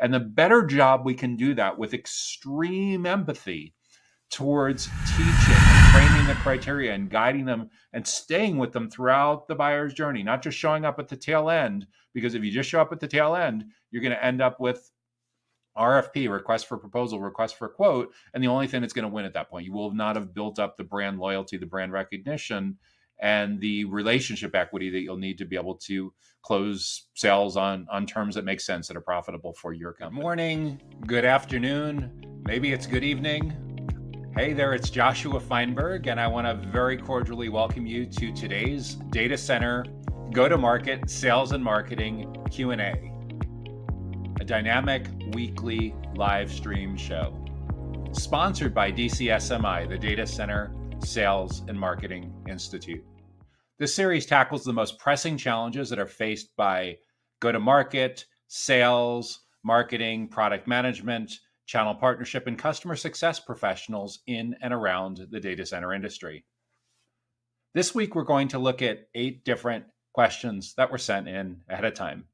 And the better job we can do that with extreme empathy towards teaching and framing the criteria and guiding them and staying with them throughout the buyer's journey, not just showing up at the tail end, because if you just show up at the tail end, you're going to end up with RFP, request for proposal, request for quote, and the only thing that's going to win at that point. You will not have built up the brand loyalty, the brand recognition, and the relationship equity that you'll need to be able to close sales on terms that make sense, that are profitable for your company. Good morning, good afternoon, maybe it's good evening. Hey there, it's Joshua Feinberg, and I want to very cordially welcome you to today's Data Center Go-to-Market Sales and Marketing Q&A, a dynamic weekly live stream show sponsored by DCSMI, the Data Center Sales and Marketing Institute. This series tackles the most pressing challenges that are faced by go-to-market, sales, marketing, product management, channel partnership, and customer success professionals in and around the data center industry. This week, we're going to look at 8 different questions that were sent in ahead of time.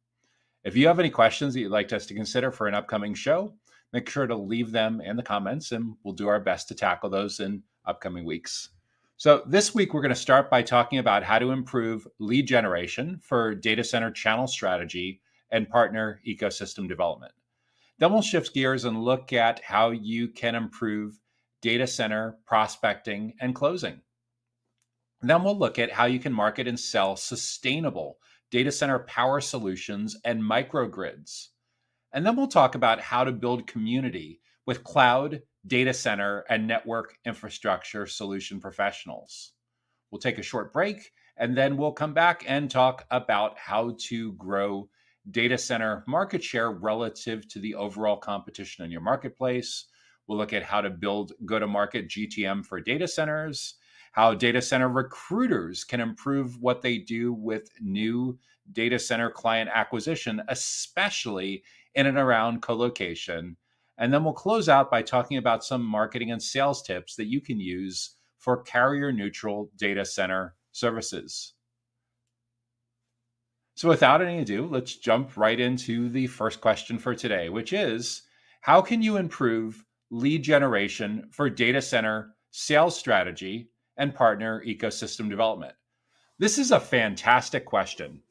If you have any questions that you'd like us to consider for an upcoming show, make sure to leave them in the comments, and we'll do our best to tackle those in upcoming weeks. So this week, we're going to start by talking about how to improve lead generation for data center channel strategy and partner ecosystem development. Then we'll shift gears and look at how you can improve data center prospecting and closing. Then we'll look at how you can market and sell sustainable data center power solutions and microgrids. And then we'll talk about how to build community with cloud, data center, and network infrastructure solution professionals. We'll take a short break, and then we'll come back and talk about how to grow data center market share relative to the overall competition in your marketplace. We'll look at how to build go-to-market GTM for data centers, how data center recruiters can improve what they do with new data center client acquisition, especially in and around colocation. And then we'll close out by talking about some marketing and sales tips that you can use for carrier-neutral data center services. So without any ado, let's jump right into the first question for today, which is, how can you improve lead generation for data center sales strategy and partner ecosystem development? This is a fantastic question.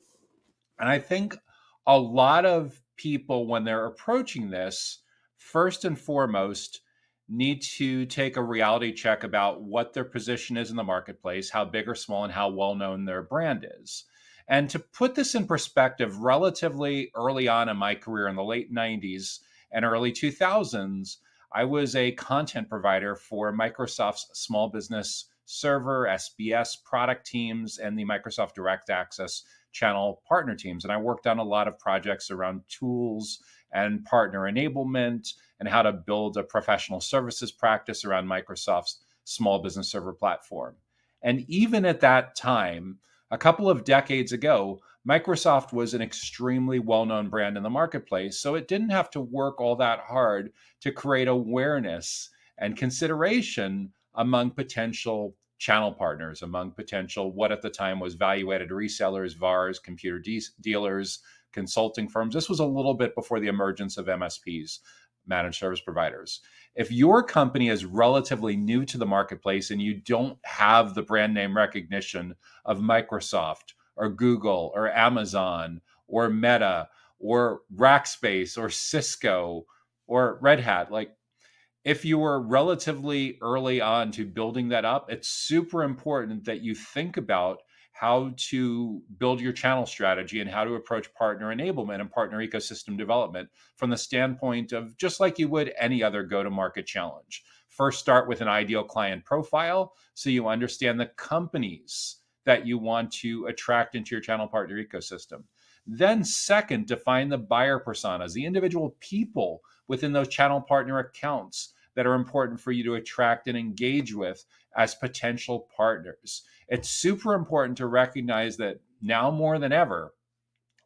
And I think a lot of people, when they're approaching this, first and foremost, need to take a reality check about what their position is in the marketplace, how big or small, and how well-known their brand is. And to put this in perspective, relatively early on in my career in the late 90s and early 2000s, I was a content provider for Microsoft's small business server, SBS product teams, and the Microsoft Direct Access channel partner teams. And I worked on a lot of projects around tools and partner enablement and how to build a professional services practice around Microsoft's small business server platform. And even at that time, a couple of decades ago, Microsoft was an extremely well-known brand in the marketplace, so it didn't have to work all that hard to create awareness and consideration among potential channel partners, among potential what at the time was value-added resellers, VARs, computer dealers, consulting firms. This was a little bit before the emergence of MSPs, managed service providers. If your company is relatively new to the marketplace and you don't have the brand name recognition of Microsoft or Google or Amazon or Meta or Rackspace or Cisco or Red Hat, like if you were relatively early on to building that up, it's super important that you think about how to build your channel strategy and how to approach partner enablement and partner ecosystem development from the standpoint of just like you would any other go-to-market challenge. First, start with an ideal client profile so you understand the companies that you want to attract into your channel partner ecosystem. Then second, define the buyer personas, the individual people within those channel partner accounts that are important for you to attract and engage with as potential partners. It's super important to recognize that now more than ever,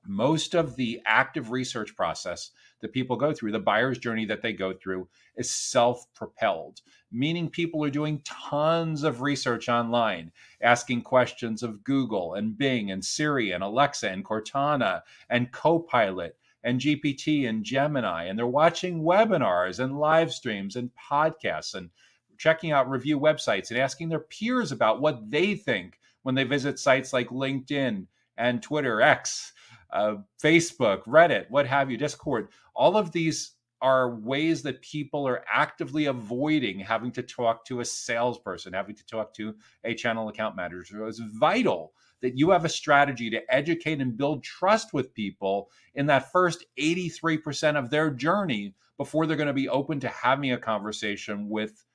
most of the active research process that people go through, the buyer's journey that they go through, is self-propelled, meaning people are doing tons of research online, asking questions of Google and Bing and Siri and Alexa and Cortana and Copilot and GPT and Gemini, and they're watching webinars and live streams and podcasts and checking out review websites and asking their peers about what they think when they visit sites like LinkedIn and Twitter, X, Facebook, Reddit, what have you, Discord. All of these are ways that people are actively avoiding having to talk to a salesperson, having to talk to a channel account manager. So it's vital that you have a strategy to educate and build trust with people in that first 83% of their journey before they're going to be open to having a conversation with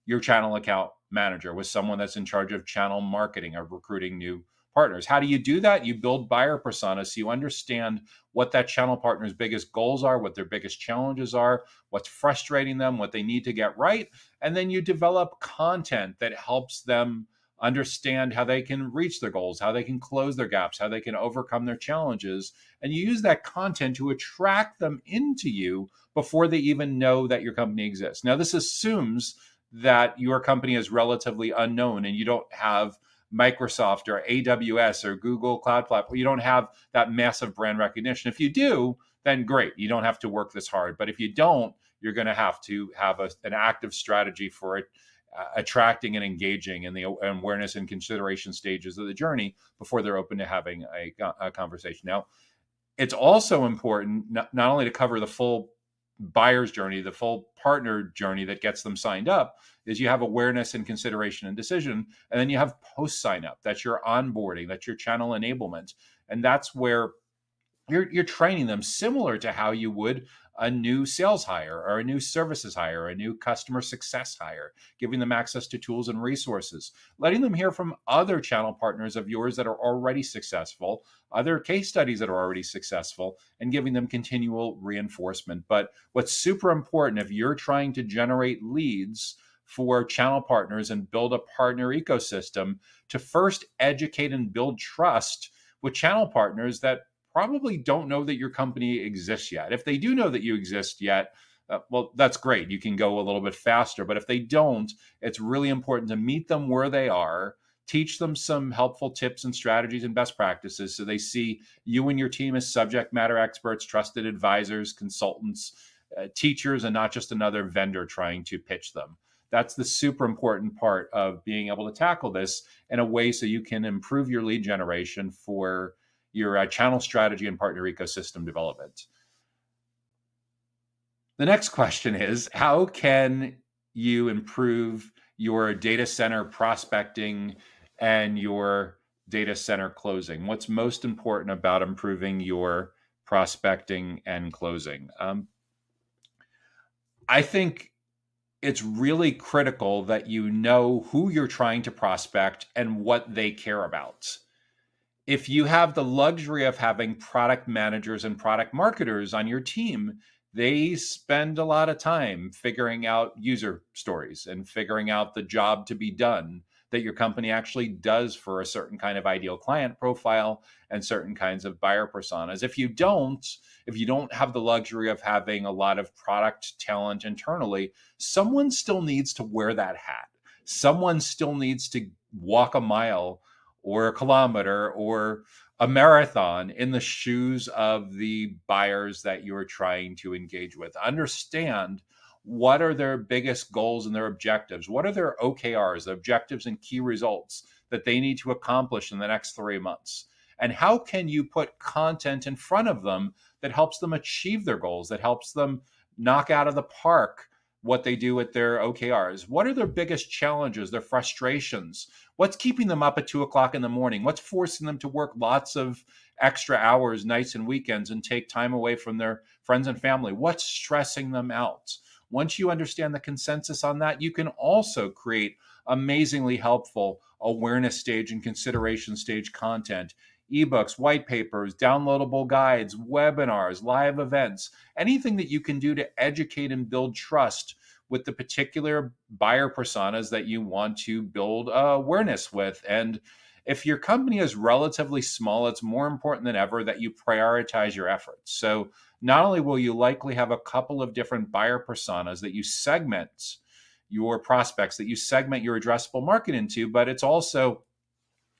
your channel account manager, with someone that's in charge of channel marketing or recruiting new partners. How do you do that? You build buyer personas so you understand what that channel partner's biggest goals are, what their biggest challenges are, what's frustrating them, what they need to get right. And then you develop content that helps them understand how they can reach their goals, how they can close their gaps, how they can overcome their challenges. And you use that content to attract them into you before they even know that your company exists. Now, this assumes that your company is relatively unknown and you don't have Microsoft or AWS or Google Cloud Platform. You don't have that massive brand recognition. If you do, then great. You don't have to work this hard. But if you don't, you're going to have an active strategy for it, attracting and engaging in the awareness and consideration stages of the journey before they're open to having a conversation. Now, it's also important not only to cover the full buyer's journey, the full partner journey that gets them signed up, is you have awareness and consideration and decision. And then you have post sign up. That's your onboarding. That's your channel enablement. And that's where you're training them similar to how you would a new sales hire or a new services hire, or a new customer success hire, giving them access to tools and resources, letting them hear from other channel partners of yours that are already successful, other case studies that are already successful, and giving them continual reinforcement. But what's super important, if you're trying to generate leads for channel partners and build a partner ecosystem, to first educate and build trust with channel partners that probably don't know that your company exists yet. If they do know that you exist yet, well, that's great. You can go a little bit faster. But if they don't, it's really important to meet them where they are, teach them some helpful tips and strategies and best practices so they see you and your team as subject matter experts, trusted advisors, consultants, teachers, and not just another vendor trying to pitch them. That's the super important part of being able to tackle this in a way so you can improve your lead generation for your channel strategy and partner ecosystem development. The next question is, how can you improve your data center prospecting and your data center closing? What's most important about improving your prospecting and closing? I think it's really critical that you know who you're trying to prospect and what they care about. If you have the luxury of having product managers and product marketers on your team, they spend a lot of time figuring out user stories and figuring out the job to be done that your company actually does for a certain kind of ideal client profile and certain kinds of buyer personas. If you don't have the luxury of having a lot of product talent internally, someone still needs to wear that hat. Someone still needs to walk a mile or a kilometer or a marathon in the shoes of the buyers that you're trying to engage with. Understand what are their biggest goals and their objectives. What are their OKRs, the objectives and key results that they need to accomplish in the next 3 months? And how can you put content in front of them that helps them achieve their goals, that helps them knock out of the park what they do with their OKRs? What are their biggest challenges, their frustrations? What's keeping them up at 2:00 in the morning? What's forcing them to work lots of extra hours, nights and weekends, and take time away from their friends and family? What's stressing them out? Once you understand the consensus on that, you can also create amazingly helpful awareness stage and consideration stage content, ebooks, white papers, downloadable guides, webinars, live events, anything that you can do to educate and build trust with the particular buyer personas that you want to build awareness with. And if your company is relatively small, it's more important than ever that you prioritize your efforts. So not only will you likely have a couple of different buyer personas that you segment your prospects, that you segment your addressable market into, but it's also,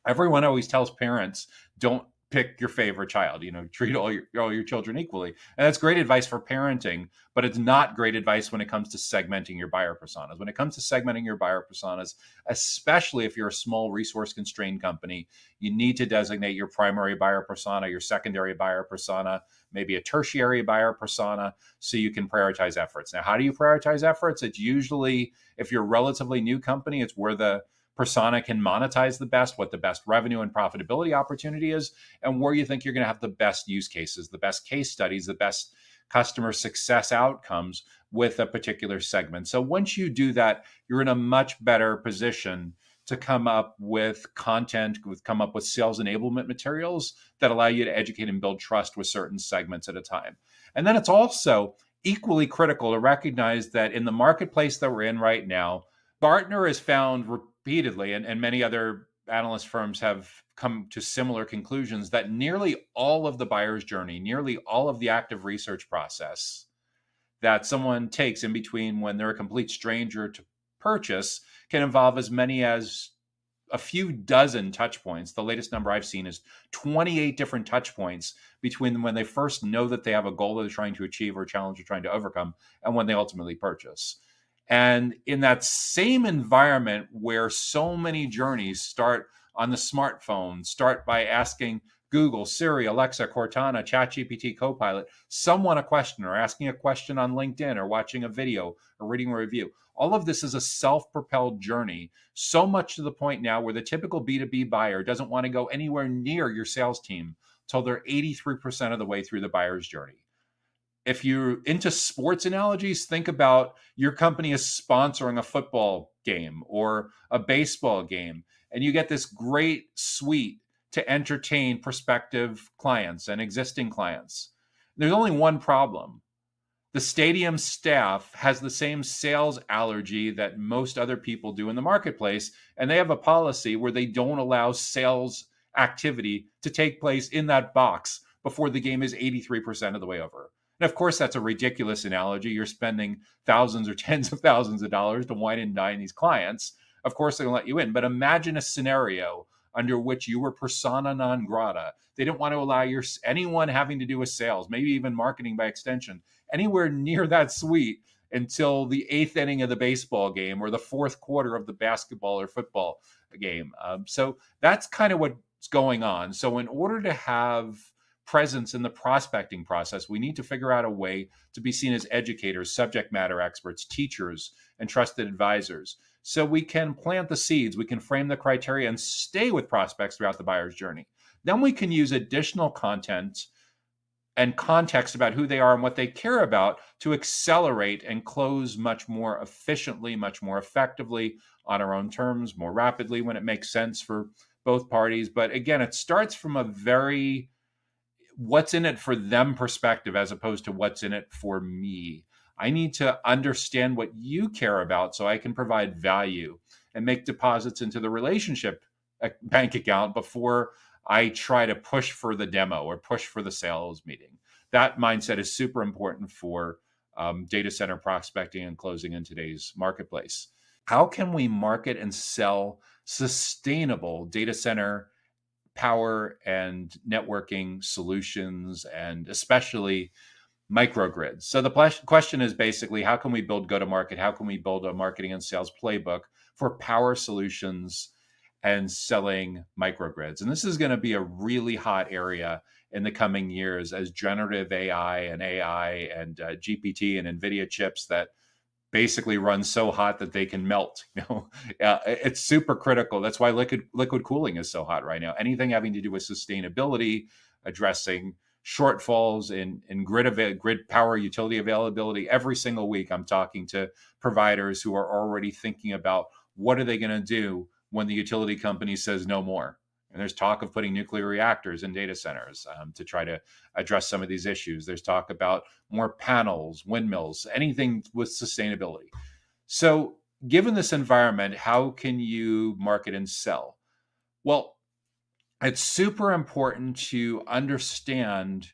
everyone always tells parents, don't pick your favorite child, treat all your children equally. And that's great advice for parenting, but it's not great advice when it comes to segmenting your buyer personas. When it comes to segmenting your buyer personas, especially if you're a small resource constrained company, you need to designate your primary buyer persona, your secondary buyer persona, maybe a tertiary buyer persona, so you can prioritize efforts. Now, how do you prioritize efforts? It's usually, if you're a relatively new company, it's where the persona can monetize the best, what the best revenue and profitability opportunity is, and where you think you're going to have the best use cases, the best case studies, the best customer success outcomes with a particular segment. So once you do that, you're in a much better position to come up with content, come up with sales enablement materials that allow you to educate and build trust with certain segments at a time. And then it's also equally critical to recognize that in the marketplace that we're in right now, Gartner has found repeatedly, and many other analyst firms have come to similar conclusions, that nearly all of the buyer's journey, nearly all of the active research process that someone takes in between when they're a complete stranger to purchase can involve as many as a few dozen touch points. The latest number I've seen is 28 different touch points between when they first know that they have a goal that they're trying to achieve or a challenge they're trying to overcome and when they ultimately purchase. And in that same environment where so many journeys start on the smartphone, start by asking Google, Siri, Alexa, Cortana, ChatGPT, Copilot, someone a question, or asking a question on LinkedIn, or watching a video, or reading a review. All of this is a self-propelled journey, so much to the point now where the typical B2B buyer doesn't want to go anywhere near your sales team till they're 83% of the way through the buyer's journey. If you're into sports analogies, think about your company is sponsoring a football game or a baseball game, and you get this great suite to entertain prospective clients and existing clients. There's only one problem. The stadium staff has the same sales allergy that most other people do in the marketplace, and they have a policy where they don't allow sales activity to take place in that box before the game is 83% of the way over. And of course, that's a ridiculous analogy. You're spending thousands or tens of thousands of dollars to wine and dine these clients. Of course, they're going to let you in. But imagine a scenario under which you were persona non grata. They didn't want to allow anyone having to do with sales, maybe even marketing by extension, anywhere near that suite until the 8th inning of the baseball game or the 4th quarter of the basketball or football game. So that's kind of what's going on. So in order to have presence in the prospecting process, we need to figure out a way to be seen as educators, subject matter experts, teachers, and trusted advisors. So we can plant the seeds, we can frame the criteria, and stay with prospects throughout the buyer's journey. Then we can use additional content and context about who they are and what they care about to accelerate and close much more efficiently, much more effectively on our own terms, more rapidly when it makes sense for both parties. But again, it starts from a very what's in it for them perspective as opposed to what's in it for me. I need to understand what you care about so I can provide value and make deposits into the relationship bank account before I try to push for the demo or push for the sales meeting. That mindset is super important for data center prospecting and closing in today's marketplace. How can we market and sell sustainable data center power and networking solutions, and especially microgrids? So the question is basically, how can we build go-to-market? How can we build a marketing and sales playbook for power solutions and selling microgrids? And this is going to be a really hot area in the coming years as generative AI and GPT and NVIDIA chips that basically run so hot that they can melt. It's super critical. That's why liquid cooling is so hot right now. Anything having to do with sustainability, addressing shortfalls in grid power utility availability. Every single week, I'm talking to providers who are already thinking about what are they going to do when the utility company says no more. And there's talk of putting nuclear reactors in data centers to try to address some of these issues. There's talk about more panels, windmills, anything with sustainability. So given this environment, how can you market and sell? Well, it's super important to understand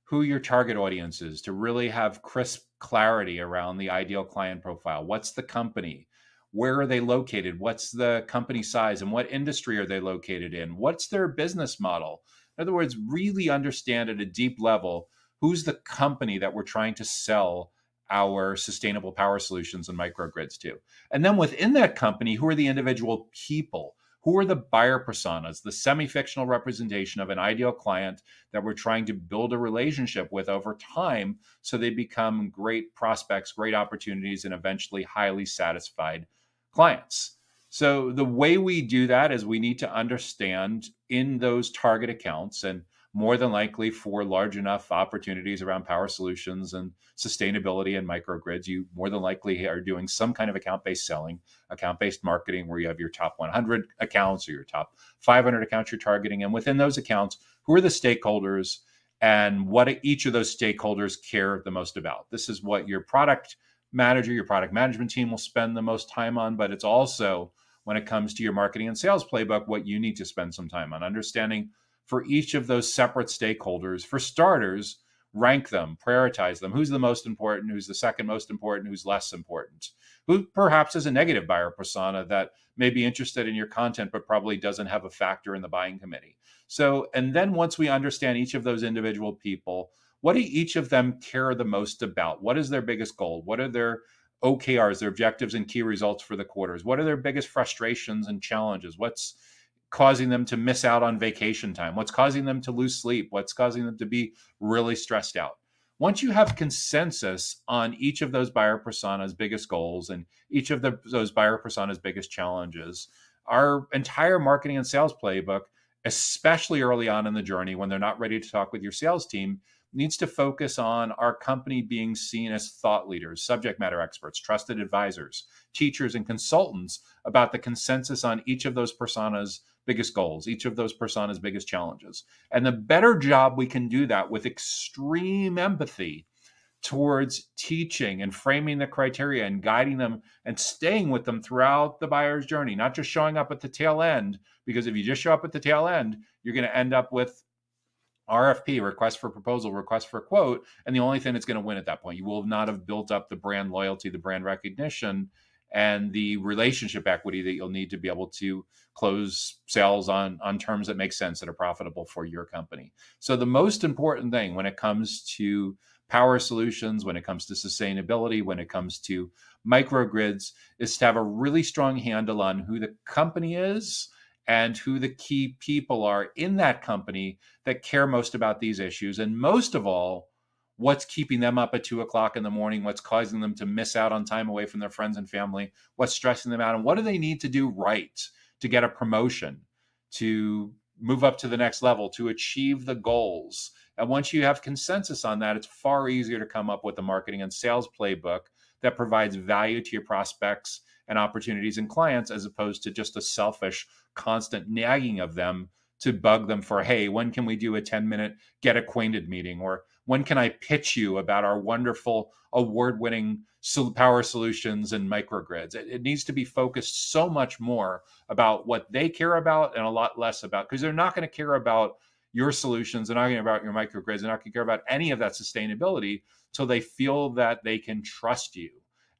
who your target audience is, to really have crisp clarity around the ideal client profile. What's the company? Where are they located? What's the company size? And what industry are they located in? What's their business model? In other words, really understand at a deep level who's the company that we're trying to sell our sustainable power solutions and microgrids to. And then within that company, who are the individual people? Who are the buyer personas, the semi-fictional representation of an ideal client that we're trying to build a relationship with over time so they become great prospects, great opportunities, and eventually highly satisfied clients? So the way we do that is we need to understand in those target accounts, and more than likely for large enough opportunities around power solutions and sustainability and microgrids, you more than likely are doing some kind of account-based selling, account-based marketing, where you have your top 100 accounts or your top 500 accounts you're targeting. And within those accounts, who are the stakeholders and what each of those stakeholders care the most about? This is what your product manager, your product management team will spend the most time on, but it's also, when it comes to your marketing and sales playbook, what you need to spend some time on understanding for each of those separate stakeholders. For starters, rank them, prioritize them. Who's the most important? Who's the second most important? Who's less important? Who perhaps is a negative buyer persona that may be interested in your content, but probably doesn't have a factor in the buying committee. So, and then once we understand each of those individual people, what do each of them care the most about? What is their biggest goal? What are their OKRs, their objectives and key results for the quarters? What are their biggest frustrations and challenges? What's causing them to miss out on vacation time? What's causing them to lose sleep? What's causing them to be really stressed out? Once you have consensus on each of those buyer personas' biggest goals and each of those buyer personas' biggest challenges, our entire marketing and sales playbook, especially early on in the journey when they're not ready to talk with your sales team, needs to focus on our company being seen as thought leaders, subject matter experts, trusted advisors, teachers, and consultants about the consensus on each of those personas' biggest goals, each of those personas' biggest challenges. And the better job we can do that with extreme empathy towards teaching and framing the criteria and guiding them and staying with them throughout the buyer's journey, not just showing up at the tail end, because if you just show up at the tail end, you're going to end up with RFP, request for proposal, request for quote, and the only thing that's going to win at that point. You will not have built up the brand loyalty, the brand recognition, and the relationship equity that you'll need to be able to close sales on terms that make sense, that are profitable for your company. So the most important thing when it comes to power solutions, when it comes to sustainability, when it comes to microgrids, is to have a really strong handle on who the company is and who the key people are in that company that care most about these issues. And most of all, what's keeping them up at 2 o'clock in the morning, what's causing them to miss out on time away from their friends and family, what's stressing them out, and what do they need to do right to get a promotion, to move up to the next level, to achieve the goals. And once you have consensus on that, it's far easier to come up with a marketing and sales playbook that provides value to your prospects and opportunities and clients, as opposed to just a selfish, constant nagging of them to bug them for, hey, when can we do a 10-minute get acquainted meeting? Or when can I pitch you about our wonderful award-winning power solutions and microgrids? It needs to be focused so much more about what they care about and a lot less about, because they're not going to care about your solutions, they're not going to care about your microgrids, they're not going to care about any of that sustainability till they feel that they can trust you.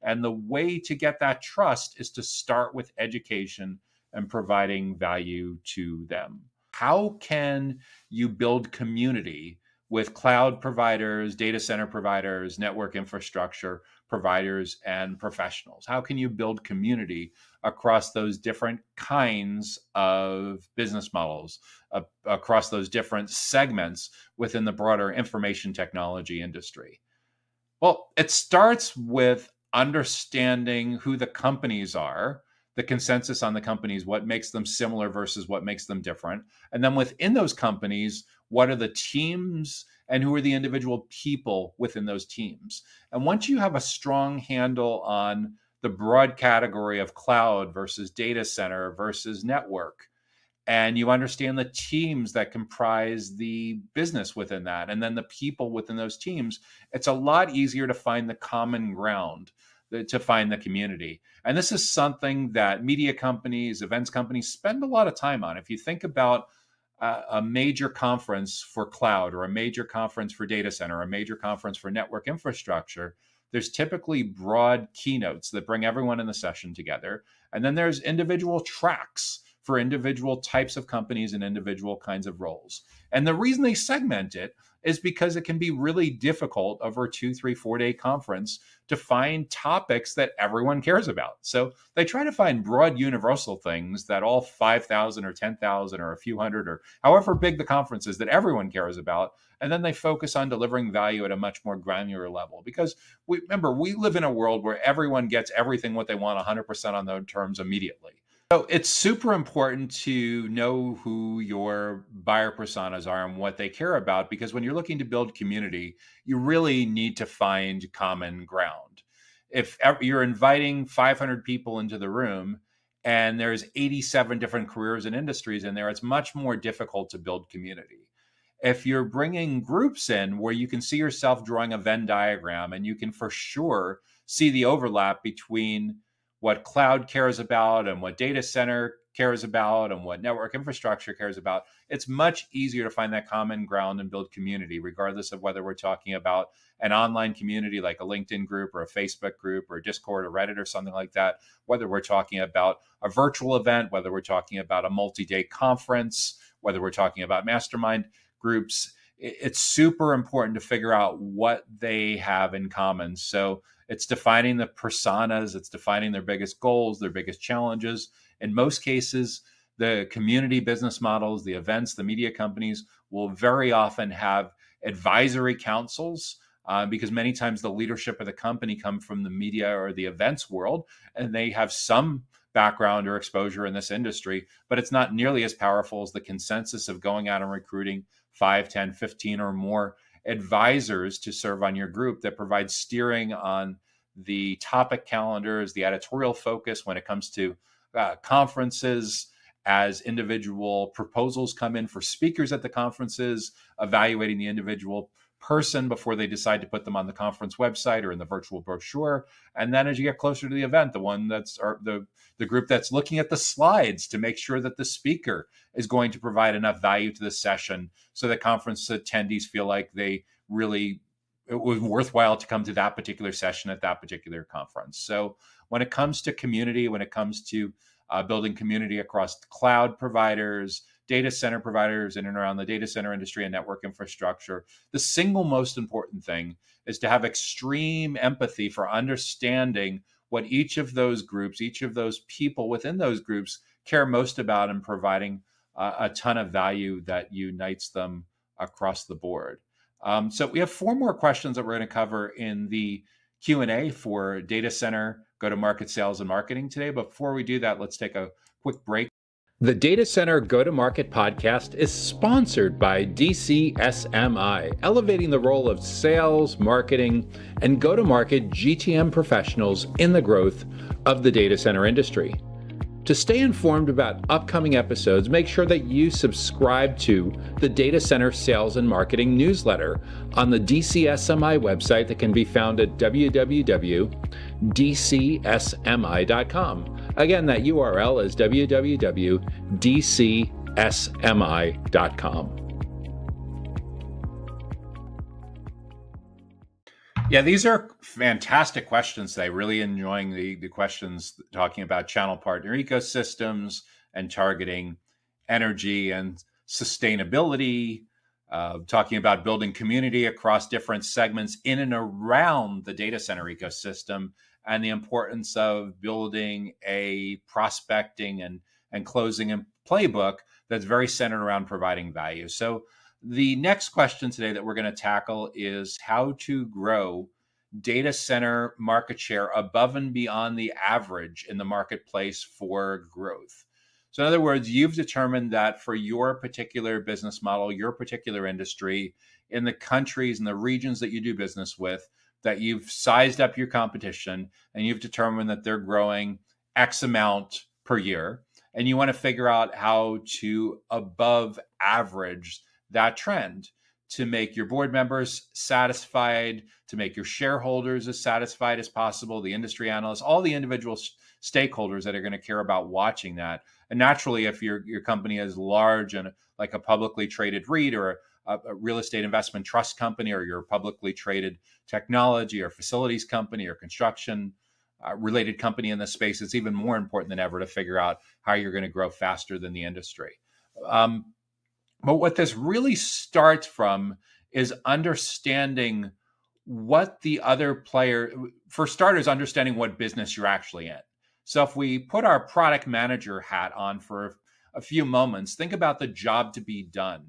And the way to get that trust is to start with education and providing value to them. How can you build community with cloud providers, data center providers, network infrastructure providers, and professionals? How can you build community across those different kinds of business models, across those different segments within the broader information technology industry? Well, it starts with understanding who the companies are, the consensus on the companies, what makes them similar versus what makes them different. And then within those companies, what are the teams and who are the individual people within those teams? And once you have a strong handle on the broad category of cloud versus data center versus network, and you understand the teams that comprise the business within that, and then the people within those teams, it's a lot easier to find the common ground, to find the community. And this is something that media companies, events companies spend a lot of time on. If you think about a major conference for cloud, or a major conference for data center, or a major conference for network infrastructure, there's typically broad keynotes that bring everyone in the session together. And then there's individual tracks for individual types of companies and individual kinds of roles. And the reason they segment it is because it can be really difficult over a 2, 3, 4-day conference to find topics that everyone cares about. So they try to find broad universal things that all 5,000 or 10,000 or a few hundred or however big the conference is that everyone cares about. And then they focus on delivering value at a much more granular level. Because remember, we live in a world where everyone gets everything what they want 100% on their terms immediately. So it's super important to know who your buyer personas are and what they care about, because when you're looking to build community, you really need to find common ground. If you're inviting 500 people into the room and there's 87 different careers and industries in there, it's much more difficult to build community. If you're bringing groups in where you can see yourself drawing a Venn diagram and you can for sure see the overlap between what cloud cares about and what data center cares about and what network infrastructure cares about, it's much easier to find that common ground and build community, regardless of whether we're talking about an online community like a LinkedIn group or a Facebook group or Discord or Reddit or something like that, whether we're talking about a virtual event, whether we're talking about a multi-day conference, whether we're talking about mastermind groups. It's super important to figure out what they have in common. So it's defining the personas, it's defining their biggest goals, their biggest challenges. In most cases, the community business models, the events, the media companies will very often have advisory councils because many times the leadership of the company come from the media or the events world, and they have some background or exposure in this industry, but it's not nearly as powerful as the consensus of going out and recruiting 5, 10, 15 or more advisors to serve on your group that provide steering on the topic calendars, the editorial focus when it comes to conferences, as individual proposals come in for speakers at the conferences, evaluating the individual person before they decide to put them on the conference website or in the virtual brochure. And then as you get closer to the event, the one that's the group that's looking at the slides to make sure that the speaker is going to provide enough value to the session so that conference attendees feel like it was worthwhile to come to that particular session at that particular conference. So when it comes to community, when it comes to building community across cloud providers, data center providers in and around the data center industry and network infrastructure, the single most important thing is to have extreme empathy for understanding what each of those groups, each of those people within those groups care most about, and providing a ton of value that unites them across the board. So we have 4 more questions that we're going to cover in the Q&A for data center, go-to-market sales and marketing today. But before we do that, let's take a quick break. The Data Center Go-to-Market podcast is sponsored by DCSMI, elevating the role of sales, marketing, and go-to-market GTM professionals in the growth of the data center industry. To stay informed about upcoming episodes, make sure that you subscribe to the Data Center Sales and Marketing newsletter on the DCSMI website that can be found at www.dcsmi.com. Again, that URL is www.dcsmi.com. Yeah, these are fantastic questions today. Really enjoying the questions talking about channel partner ecosystems and targeting energy and sustainability, talking about building community across different segments in and around the data center ecosystem, and the importance of building a prospecting and closing and playbook that's very centered around providing value. So the next question today that we're going to tackle is how to grow data center market share above and beyond the average in the marketplace for growth. So in other words, you've determined that for your particular business model, your particular industry, in the countries and the regions that you do business with, that you've sized up your competition and you've determined that they're growing X amount per year. And you want to figure out how to above average that trend to make your board members satisfied, to make your shareholders as satisfied as possible, the industry analysts, all the individual stakeholders that are going to care about watching that. And naturally, if your company is large and like a publicly traded REIT or a real estate investment trust company, or your publicly traded technology or facilities company or construction related company in this space, it's even more important than ever to figure out how you're going to grow faster than the industry. But what this really starts from is understanding what the other player, for starters, understanding what business you're actually in. So if we put our product manager hat on for a few moments, think about the job to be done.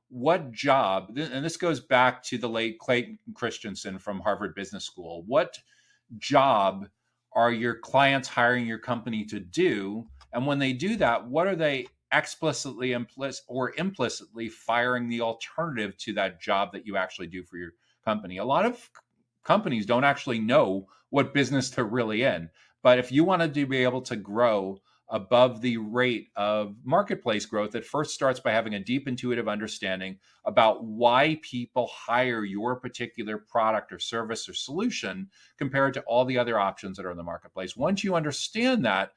What job, and this goes back to the late Clayton Christensen from Harvard Business School, what job are your clients hiring your company to do? And when they do that, what are they explicitly or implicitly firing the alternative to that job that you actually do for your company? A lot of companies don't actually know what business they're really in. But if you wanted to be able to grow above the rate of marketplace growth, it first starts by having a deep intuitive understanding about why people hire your particular product or service or solution compared to all the other options that are in the marketplace. Once you understand that,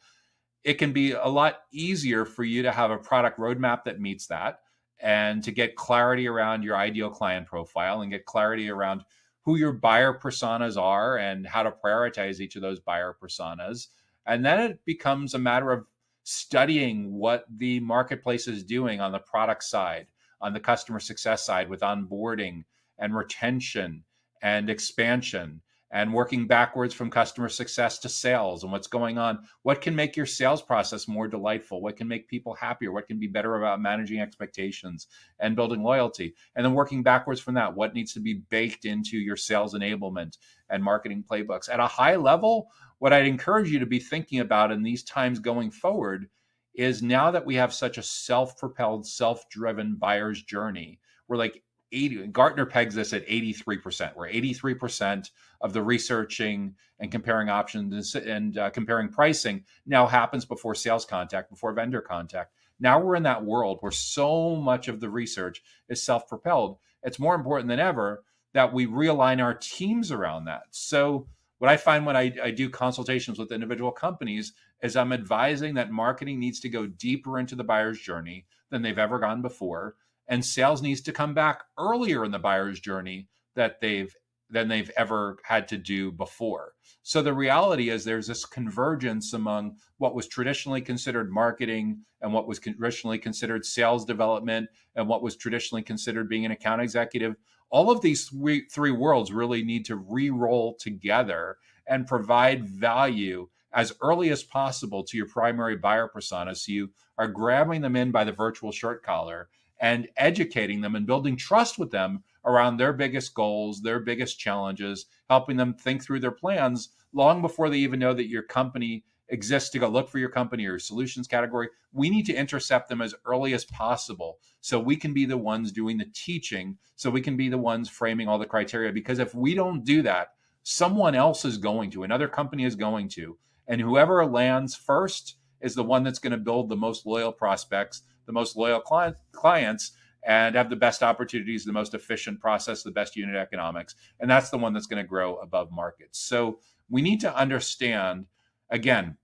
it can be a lot easier for you to have a product roadmap that meets that, and to get clarity around your ideal client profile and get clarity around who your buyer personas are and how to prioritize each of those buyer personas. And then it becomes a matter of studying what the marketplace is doing on the product side, on the customer success side with onboarding and retention and expansion, and working backwards from customer success to sales and what's going on. What can make your sales process more delightful? What can make people happier? What can be better about managing expectations and building loyalty? And then working backwards from that, what needs to be baked into your sales enablement and marketing playbooks? At a high level, what I'd encourage you to be thinking about in these times going forward is, now that we have such a self-propelled, self-driven buyer's journey, we're like 80, Gartner pegs this at 83%, where 83% of the researching and comparing options and comparing pricing now happens before sales contact, before vendor contact. Now we're in that world where so much of the research is self-propelled. It's more important than ever that we realign our teams around that. So what I find when I do consultations with individual companies is I'm advising that marketing needs to go deeper into the buyer's journey than they've ever gone before. And sales needs to come back earlier in the buyer's journey than they've ever had to do before. So the reality is there's this convergence among what was traditionally considered marketing and what was traditionally considered sales development and what was traditionally considered being an account executive. All of these three worlds really need to re-roll together and provide value as early as possible to your primary buyer persona, so you are grabbing them in by the virtual shirt collar and educating them and building trust with them around their biggest goals, their biggest challenges, helping them think through their plans long before they even know that your company exists to go look for your company or your solutions category. We need to intercept them as early as possible so we can be the ones doing the teaching, so we can be the ones framing all the criteria. Because if we don't do that, someone else is going to, another company is going to, and whoever lands first is the one that's going to build the most loyal prospects, the most loyal clients, and have the best opportunities, the most efficient process, the best unit economics. And that's the one that's going to grow above market. So we need to understand, again,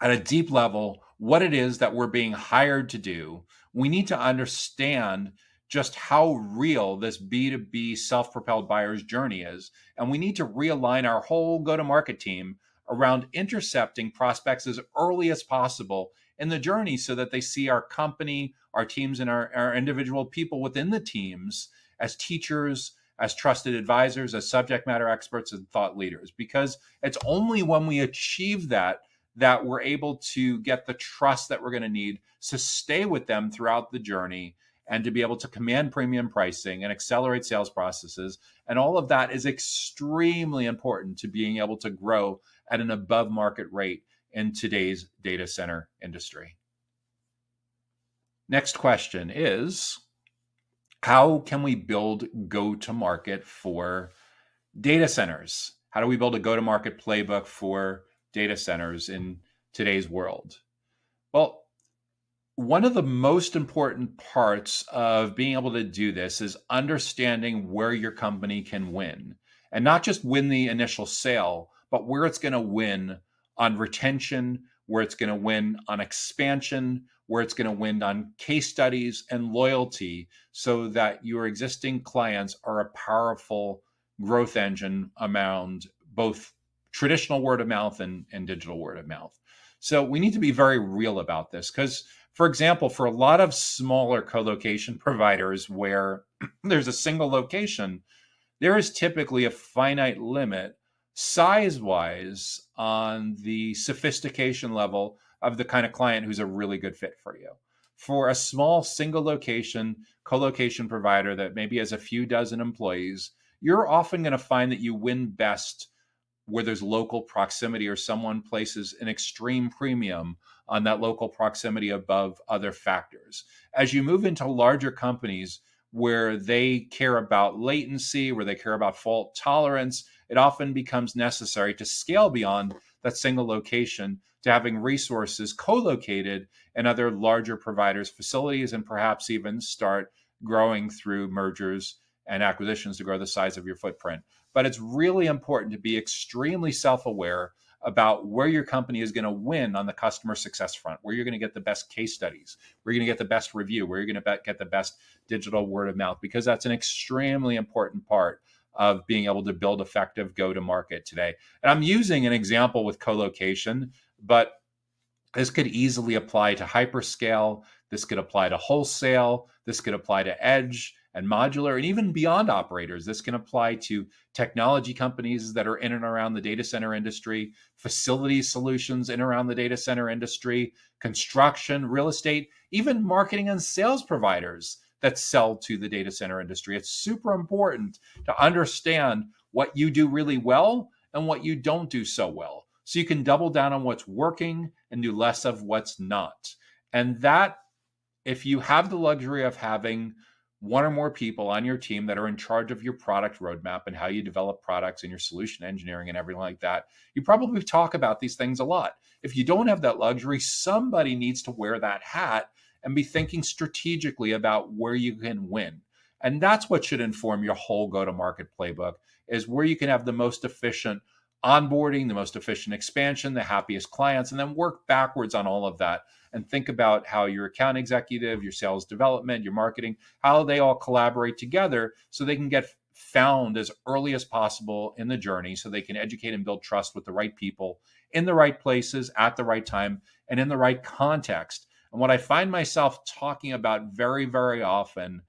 at a deep level, what it is that we're being hired to do. We need to understand just how real this B2B self-propelled buyer's journey is. And we need to realign our whole go-to-market team around intercepting prospects as early as possible in the journey, so that they see our company, our teams, and our individual people within the teams as teachers, as trusted advisors, as subject matter experts, and thought leaders. Because it's only when we achieve that we're able to get the trust that we're going to need to stay with them throughout the journey, and to be able to command premium pricing and accelerate sales processes. And all of that is extremely important to being able to grow at an above market rate in today's data center industry. Next question is, how can we build go-to-market for data centers? How do we build a go-to-market playbook for data centers in today's world? Well, one of the most important parts of being able to do this is understanding where your company can win, and not just win the initial sale, but where it's going to win on retention, where it's going to win on expansion, where it's going to win on case studies and loyalty, so that your existing clients are a powerful growth engine around both traditional word of mouth and digital word of mouth. So we need to be very real about this because, for example, for a lot of smaller co-location providers where there's a single location, there is typically a finite limit size-wise on the sophistication level of the kind of client who's a really good fit for you. For a small single location co-location provider that maybe has a few dozen employees, you're often going to find that you win best where there's local proximity or someone places an extreme premium on that local proximity above other factors. As you move into larger companies where they care about latency, where they care about fault tolerance, it often becomes necessary to scale beyond that single location to having resources co-located in other larger providers' facilities, and perhaps even start growing through mergers and acquisitions to grow the size of your footprint. But it's really important to be extremely self-aware about where your company is going to win on the customer success front, where you're going to get the best case studies, where you're going to get the best review, where you're going to get the best digital word of mouth, because that's an extremely important part of being able to build effective go-to-market today. And I'm using an example with co-location, but this could easily apply to hyperscale. This could apply to wholesale. This could apply to edge and modular, and even beyond operators. This can apply to technology companies that are in and around the data center industry, facility solutions in and around the data center industry, construction, real estate, even marketing and sales providers that sell to the data center industry. It's super important to understand what you do really well and what you don't do so well, so you can double down on what's working and do less of what's not. And that, if you have the luxury of having one or more people on your team that are in charge of your product roadmap and how you develop products and your solution engineering and everything like that, you probably talk about these things a lot. If you don't have that luxury, somebody needs to wear that hat and be thinking strategically about where you can win. And that's what should inform your whole go-to-market playbook, is where you can have the most efficient onboarding, the most efficient expansion, the happiest clients, and then work backwards on all of that and think about how your account executive, your sales development, your marketing, how they all collaborate together so they can get found as early as possible in the journey, so they can educate and build trust with the right people in the right places at the right time and in the right context. And what I find myself talking about very, very often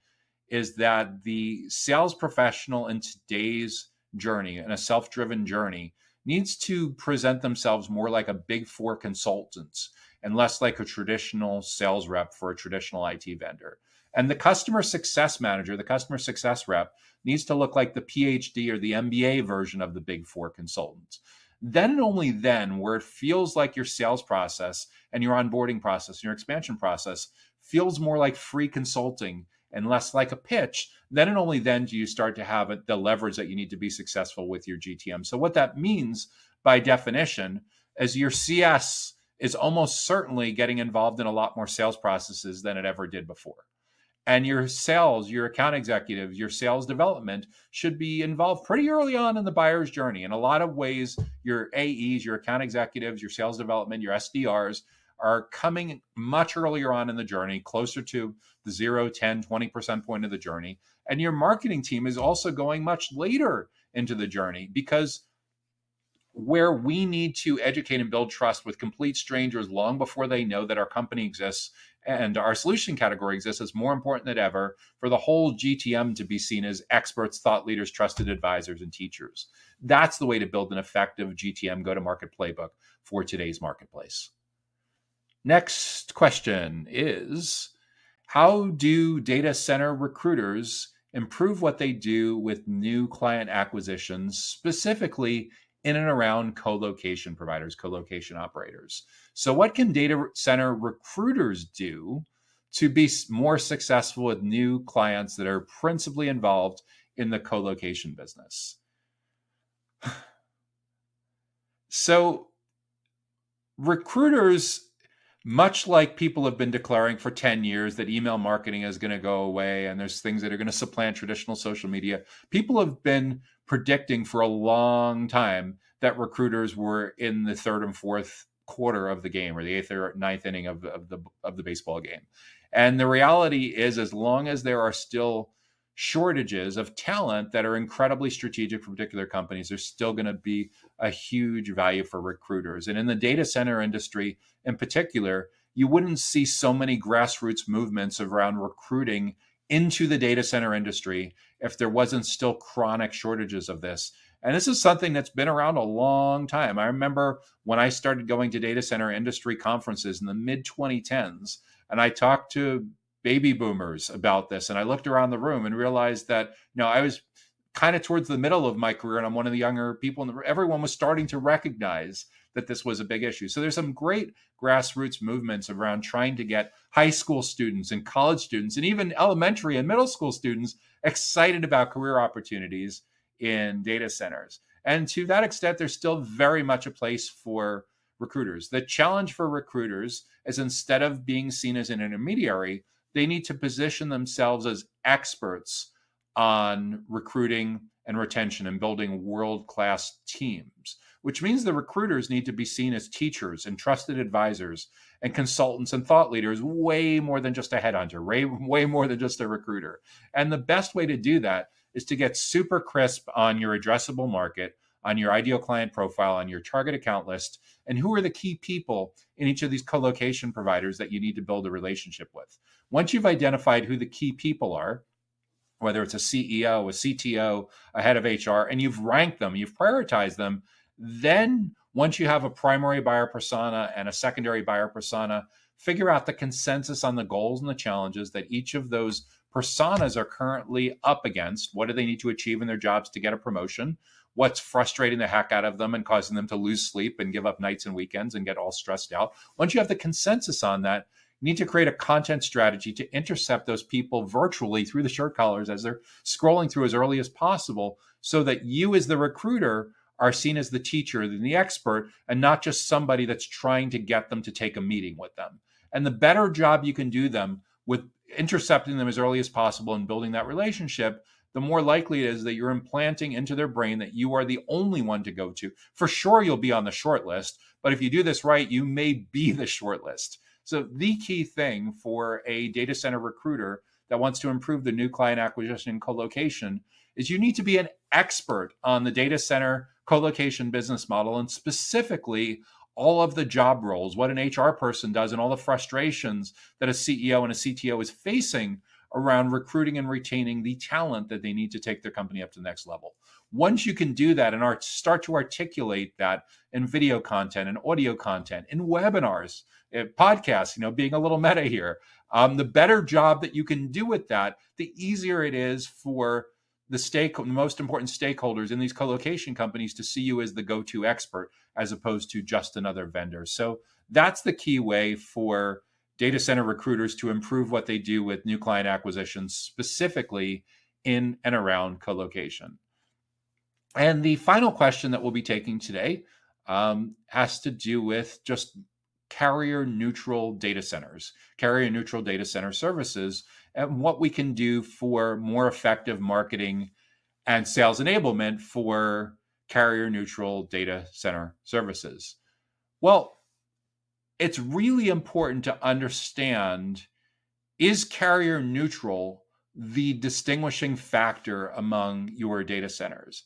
is that the sales professional in today's journey, and a self-driven journey, needs to present themselves more like a big four consultant and less like a traditional sales rep for a traditional IT vendor. And the customer success manager, the customer success rep, needs to look like the PhD or the MBA version of the big four consultants. Then and only then, where it feels like your sales process and your onboarding process and your expansion process feels more like free consulting and less like a pitch, then and only then do you start to have the leverage that you need to be successful with your GTM. So what that means by definition is your CS is almost certainly getting involved in a lot more sales processes than it ever did before. And your sales, your account executive, your sales development should be involved pretty early on in the buyer's journey. In a lot of ways, your AEs, your account executives, your sales development, your SDRs are coming much earlier on in the journey, closer to the 0, 10, 20% point of the journey. And your marketing team is also going much later into the journey, because where we need to educate and build trust with complete strangers long before they know that our company exists and our solution category exists is more important than ever for the whole GTM to be seen as experts, thought leaders, trusted advisors, and teachers. That's the way to build an effective GTM go-to-market playbook for today's marketplace. Next question is, how do data center recruiters improve what they do with new client acquisitions, specifically in and around co-location providers, co-location operators? So what can data center recruiters do to be more successful with new clients that are principally involved in the co-location business? So recruiters, much like people have been declaring for 10 years that email marketing is going to go away and there's things that are going to supplant traditional social media, people have been predicting for a long time that recruiters were in the third and fourth quarter of the game, or the eighth or ninth inning of the baseball game. And the reality is, as long as there are still shortages of talent that are incredibly strategic for particular companies, there's still going to be a huge value for recruiters. And in the data center industry in particular, you wouldn't see so many grassroots movements around recruiting into the data center industry if there wasn't still chronic shortages of this. And this is something that's been around a long time. I remember when I started going to data center industry conferences in the mid 2010s, and I talked to baby boomers about this, and I looked around the room and realized that, I was kind of towards the middle of my career, and I'm one of the younger people, and everyone was starting to recognize that this was a big issue. So there's some great grassroots movements around trying to get high school students and college students and even elementary and middle school students excited about career opportunities in data centers. And to that extent, there's still very much a place for recruiters. The challenge for recruiters is, instead of being seen as an intermediary, they need to position themselves as experts on recruiting and retention and building world-class teams, which means the recruiters need to be seen as teachers and trusted advisors and consultants and thought leaders, way more than just a headhunter, way more than just a recruiter. And the best way to do that is to get super crisp on your addressable market, on your ideal client profile, on your target account list, and who are the key people in each of these colocation providers that you need to build a relationship with. Once you've identified who the key people are, whether it's a CEO, a CTO, a head of HR, and you've ranked them, you've prioritized them, then once you have a primary buyer persona and a secondary buyer persona, figure out the consensus on the goals and the challenges that each of those personas are currently up against. What do they need to achieve in their jobs to get a promotion? What's frustrating the heck out of them and causing them to lose sleep and give up nights and weekends and get all stressed out? Once you have the consensus on that, you need to create a content strategy to intercept those people virtually through the shirt collars as they're scrolling through as early as possible, so that you as the recruiter are seen as the teacher and the expert, and not just somebody that's trying to get them to take a meeting with them. And the better job you can do them with intercepting them as early as possible and building that relationship, the more likely it is that you're implanting into their brain that you are the only one to go to. For sure, you'll be on the short list, but if you do this right, you may be the short list. So the key thing for a data center recruiter that wants to improve the new client acquisition and colocation is you need to be an expert on the data center colocation business model, and specifically all of the job roles, what an HR person does, and all the frustrations that a CEO and a CTO is facing around recruiting and retaining the talent that they need to take their company up to the next level. Once you can do that and start to articulate that in video content and audio content, in webinars, podcasts, being a little meta here, the better job that you can do with that, the easier it is for the most important stakeholders in these colocation companies to see you as the go-to expert, as opposed to just another vendor. So that's the key way for data center recruiters to improve what they do with new client acquisitions, specifically in and around colocation. And the final question that we'll be taking today has to do with just carrier-neutral data centers, carrier-neutral data center services, and what we can do for more effective marketing and sales enablement for carrier-neutral data center services. Well, it's really important to understand, is carrier-neutral the distinguishing factor among your data centers?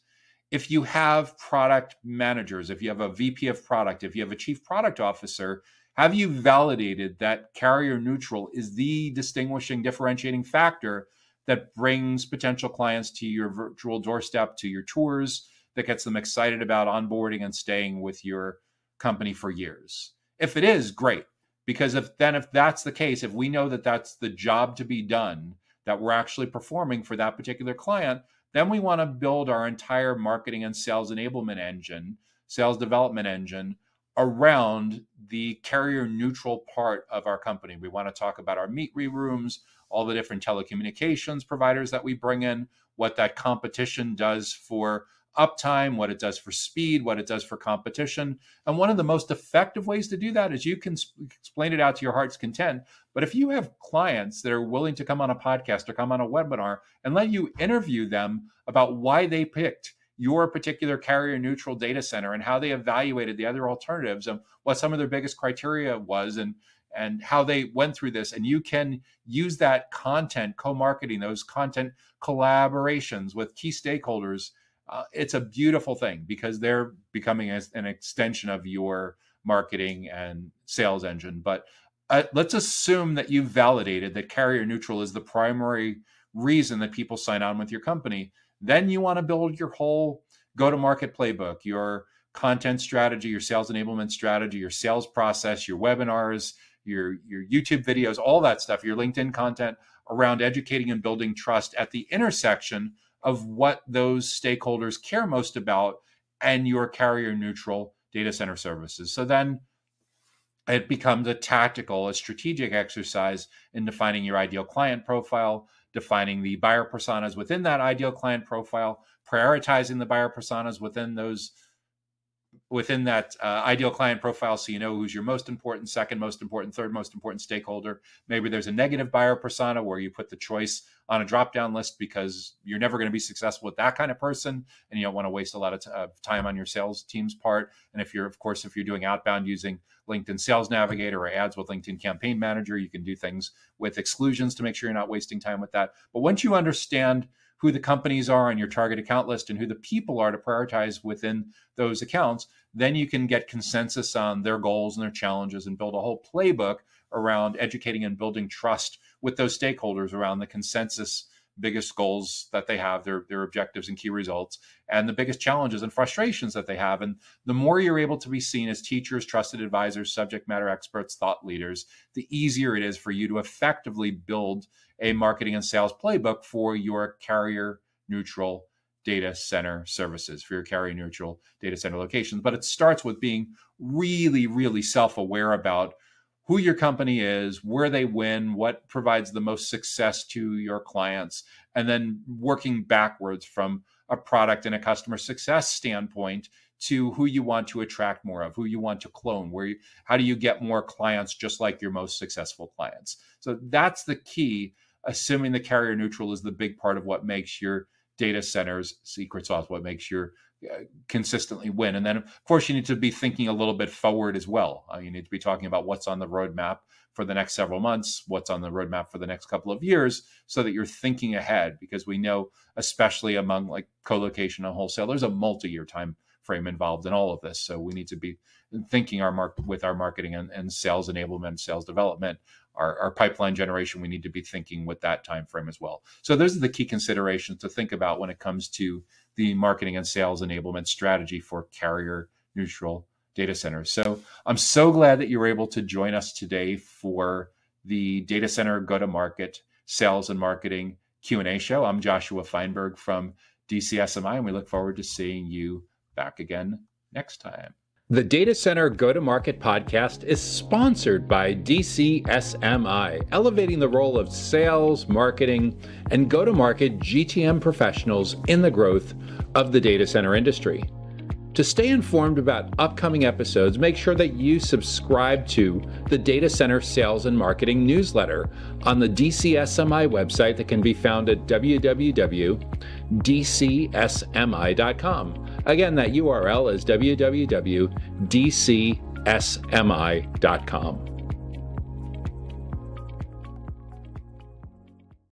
If you have product managers, if you have a VP of product, if you have a chief product officer, have you validated that carrier neutral is the distinguishing, differentiating factor that brings potential clients to your virtual doorstep, to your tours, that gets them excited about onboarding and staying with your company for years? If it is, great. Because if that's the case, if we know that that's the job to be done, that we're actually performing for that particular client, then we want to build our entire marketing and sales enablement engine, sales development engine around the carrier neutral part of our company. We want to talk about our meet rooms, all the different telecommunications providers that we bring in, what that competition does for uptime, what it does for speed, what it does for competition. And one of the most effective ways to do that is you can explain it out to your heart's content. But if you have clients that are willing to come on a podcast or come on a webinar and let you interview them about why they picked your particular carrier neutral data center and how they evaluated the other alternatives and what some of their biggest criteria was, and and how they went through this. And you can use that content, co-marketing, those content collaborations with key stakeholders. It's a beautiful thing because they're becoming an extension of your marketing and sales engine. But let's assume that you've validated that carrier neutral is the primary reason that people sign on with your company. Then you want to build your whole go-to-market playbook, your content strategy, your sales enablement strategy, your sales process, your webinars, your YouTube videos, all that stuff, your LinkedIn content around educating and building trust at the intersection of what those stakeholders care most about and your carrier neutral data center services. So then it becomes a strategic exercise in defining your ideal client profile, defining the buyer personas within that ideal client profile, prioritizing the buyer personas within that ideal client profile, so you know who's your most important, second most important, third most important stakeholder. Maybe there's a negative buyer persona where you put the choice on a drop-down list because you're never going to be successful with that kind of person, and you don't want to waste a lot of time on your sales team's part. And if you're doing outbound using LinkedIn Sales Navigator or ads with LinkedIn Campaign Manager, you can do things with exclusions to make sure you're not wasting time with that. But once you understand who the companies are on your target account list and who the people are to prioritize within those accounts, then you can get consensus on their goals and their challenges and build a whole playbook around educating and building trust with those stakeholders around the consensus biggest goals that they have, their objectives and key results, and the biggest challenges and frustrations that they have. And the more you're able to be seen as teachers, trusted advisors, subject matter experts, thought leaders, the easier it is for you to effectively build a marketing and sales playbook for your carrier neutral data center services, for your carrier neutral data center locations. But it starts with being really, really self-aware about who your company is, where they win, what provides the most success to your clients, and then working backwards from a product and a customer success standpoint to who you want to attract more of, who you want to clone, how do you get more clients just like your most successful clients. So that's the key, assuming the carrier neutral is the big part of what makes your data center's secret sauce, what makes your consistently win. And then, of course, you need to be thinking a little bit forward as well. You need to be talking about what's on the roadmap for the next several months, what's on the roadmap for the next couple of years, so that you're thinking ahead, because we know, especially among like colocation and wholesale, there's a multi-year time frame involved in all of this. So we need to be thinking with our marketing and sales enablement, sales development, our pipeline generation. We need to be thinking with that time frame as well. So those are the key considerations to think about when it comes to the marketing and sales enablement strategy for carrier neutral data centers. So I'm so glad that you were able to join us today for the Data Center Go-to-Market Sales and Marketing Q&A show. I'm Joshua Feinberg from DCSMI, and we look forward to seeing you back again next time. The Data Center Go-to-Market podcast is sponsored by DCSMI, elevating the role of sales, marketing, and go-to-market GTM professionals in the growth of the data center industry. To stay informed about upcoming episodes, make sure that you subscribe to the Data Center Sales and Marketing newsletter on the DCSMI website that can be found at www.dcsmi.com. Again, that URL is www.dcsmi.com.